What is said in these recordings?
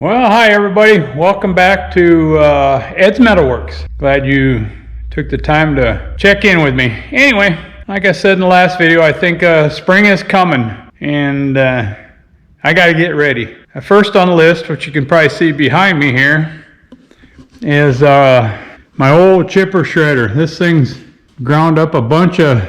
Well, hi everybody. Welcome back to Ed's Metalworks. Glad you took the time to check in with me. Anyway, like I said in the last video, I think spring is coming and I got to get ready. First on the list, which you can probably see behind me here, is my old chipper shredder. This thing's ground up a bunch of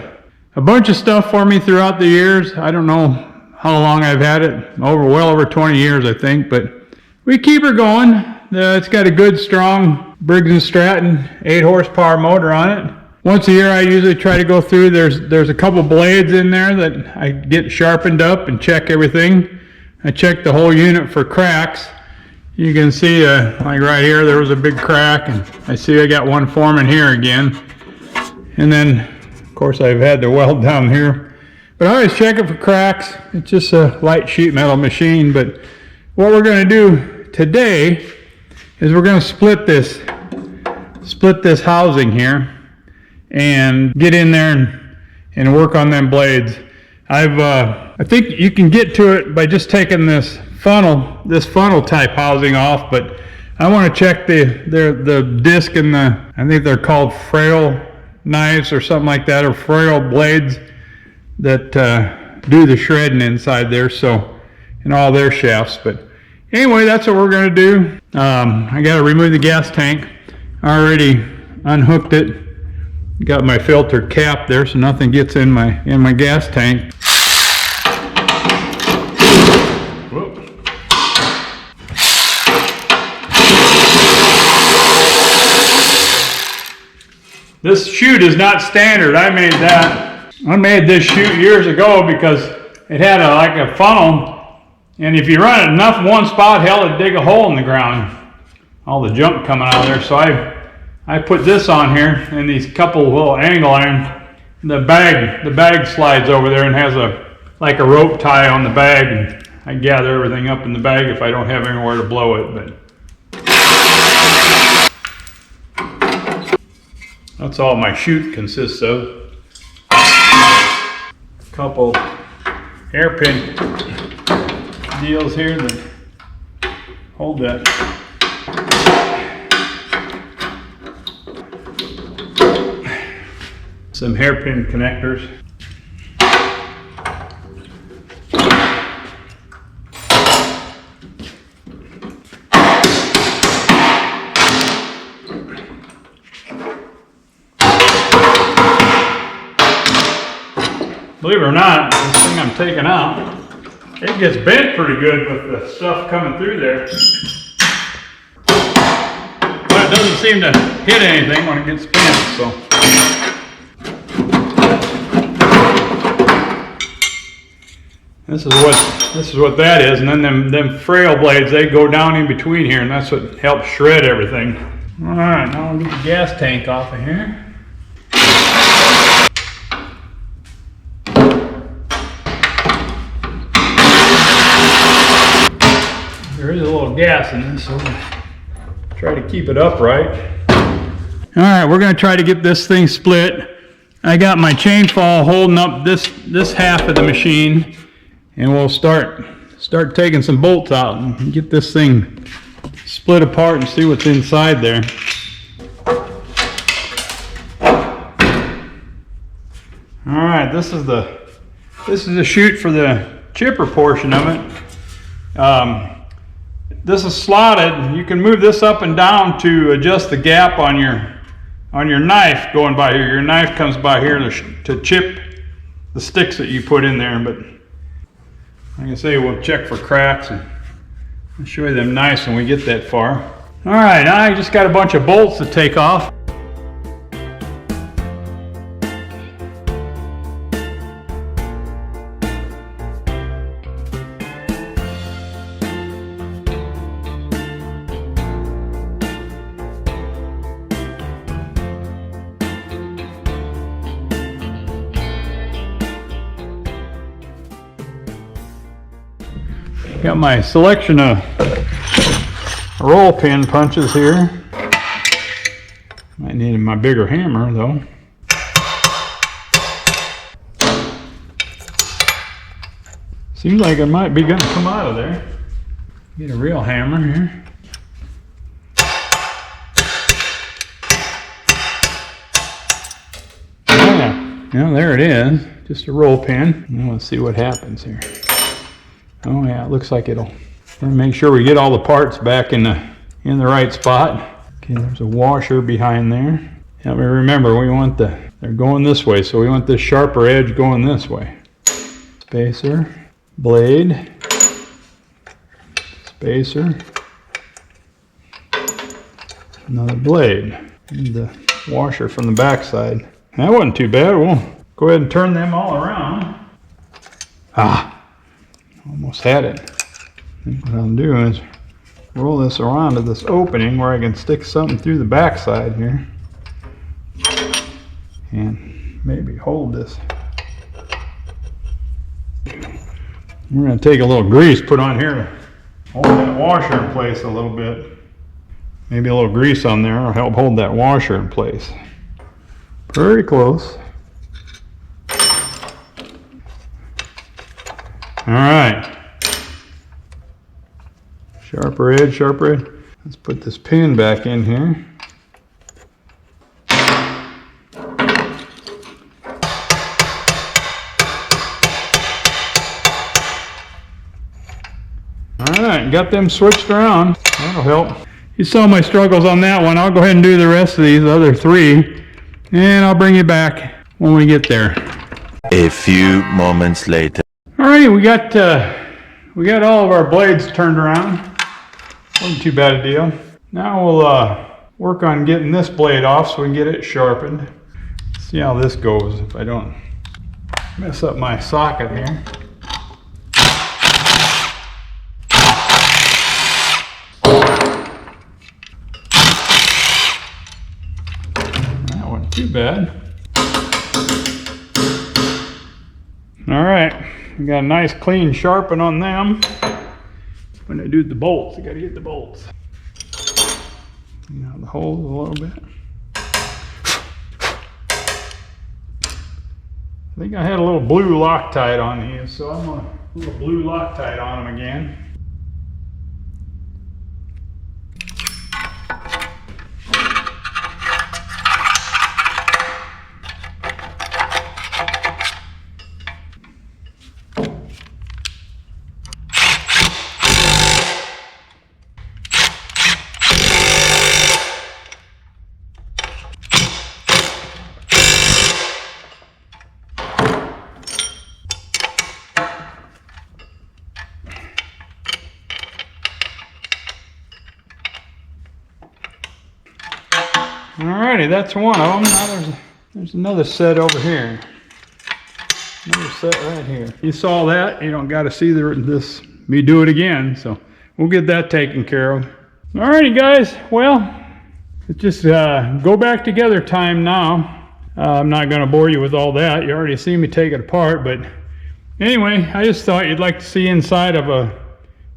stuff for me throughout the years. I don't know how long I've had it, well over 20 years I think, but we keep her going. It's got a good strong Briggs & Stratton 8 horsepower motor on it. Once a year I usually try to go through. There's a couple blades in there that I get sharpened up and check everything. I check the whole unit for cracks. You can see like right here there was a big crack, and I see I got one forming here again. And then of course I've had to weld down here. But I always check it for cracks. It's just a light sheet metal machine. But what we're going to do today is we're going to split this housing here and get in there and work on them blades. I think you can get to it by just taking this funnel type housing off, but I want to check the disc and I think they're called frail knives or something like that, or frail blades that do the shredding inside there, so in all their shafts. But anyway, that's what we're going to do. I got to remove the gas tank. I already unhooked it. Got my filter cap there so nothing gets in my gas tank. Whoop. This chute is not standard. I made that. I made this chute years ago because it had like a funnel. And if you run it enough in one spot, hell, it'd dig a hole in the ground. All the junk coming out of there. So I put this on here and these couple little angle iron. The bag slides over there and has like a rope tie on the bag, and I gather everything up in the bag if I don't have anywhere to blow it. But that's all my chute consists of. A couple hairpin deals here that hold that. Some hairpin connectors. Believe it or not, this thing I'm taking out, it gets bent pretty good with the stuff coming through there. But it doesn't seem to hit anything when it gets bent, so. This is what that is, and then them frail blades, they go down in between here, and that's what helps shred everything. All right, now I'll get the gas tank off of here. There is a little gas in this, so we'll try to keep it upright. All right, we're going to try to get this thing split. I got my chain fall holding up this half of the machine, and we'll start taking some bolts out and get this thing split apart and see what's inside there. All right, this is the chute for the chipper portion of it. This is slotted. You can move this up and down to adjust the gap on your knife going by here. Your knife comes by here to chip the sticks that you put in there. But like I say, we'll check for cracks and I'll show you them nice when we get that far. All right, now I just got a bunch of bolts to take off. Got my selection of roll pin punches here. Might need my bigger hammer though. Seems like it might be going to come out of there. Get a real hammer here. Oh yeah, there it is. Just a roll pin. Now let's see what happens here. Oh yeah, it looks like it'll. Make sure we get all the parts back in the right spot. Okay, there's a washer behind there. Help me remember, they're going this way, so we want this sharper edge going this way. Spacer, blade, spacer, another blade, and the washer from the back side. That wasn't too bad. We'll go ahead and turn them all around. Almost had it. I think what I'll do is roll this around to this opening where I can stick something through the back side here. And maybe hold this. We're going to take a little grease, put on here to hold that washer in place a little bit. Maybe a little grease on there will help hold that washer in place. Pretty close. All right. Sharper edge, sharper edge. Let's put this pin back in here. All right, got them switched around. That'll help. You saw my struggles on that one. I'll go ahead and do the rest of these other three, and I'll bring you back when we get there. A few moments later. Alrighty, we got all of our blades turned around. Wasn't too bad a deal. Now we'll work on getting this blade off so we can get it sharpened. See how this goes if I don't mess up my socket here. That wasn't too bad. All right, we got a nice clean sharpen on them. When I do the bolts, I gotta get the bolts. The holes a little bit. I think I had a little blue Loctite on these, so I'm gonna put a little blue Loctite on them again. Alrighty, that's one of them. Now there's another set over here. Another set right here. You saw that. You don't got to see me do it again. So we'll get that taken care of. Alrighty, guys. Well, it's just go back together time now. I'm not going to bore you with all that. You already seen me take it apart. But anyway, I just thought you'd like to see inside of a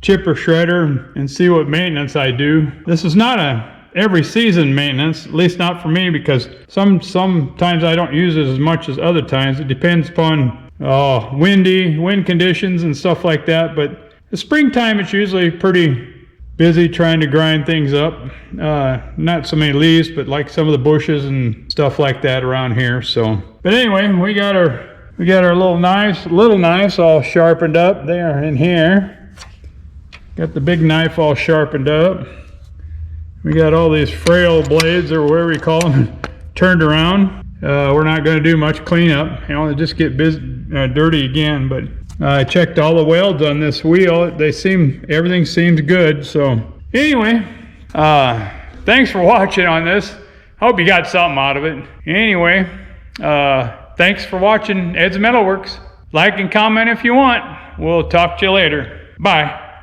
chipper shredder and see what maintenance I do. This is not a every season maintenance, at least not for me, because sometimes I don't use it as much as other times. It depends upon wind conditions and stuff like that. But the springtime, it's usually pretty busy trying to grind things up. Not so many leaves, but like some of the bushes and stuff like that around here. So, but anyway, we got our little knives all sharpened up. They are in here. Got the big knife all sharpened up. We got all these frail blades, or whatever you call them, turned around. We're not going to do much cleanup. They just get dirty again. But I checked all the welds on this wheel. Everything seems good. So anyway, thanks for watching on this. Hope you got something out of it. Anyway, thanks for watching Ed's Metalworks. Like and comment if you want. We'll talk to you later. Bye.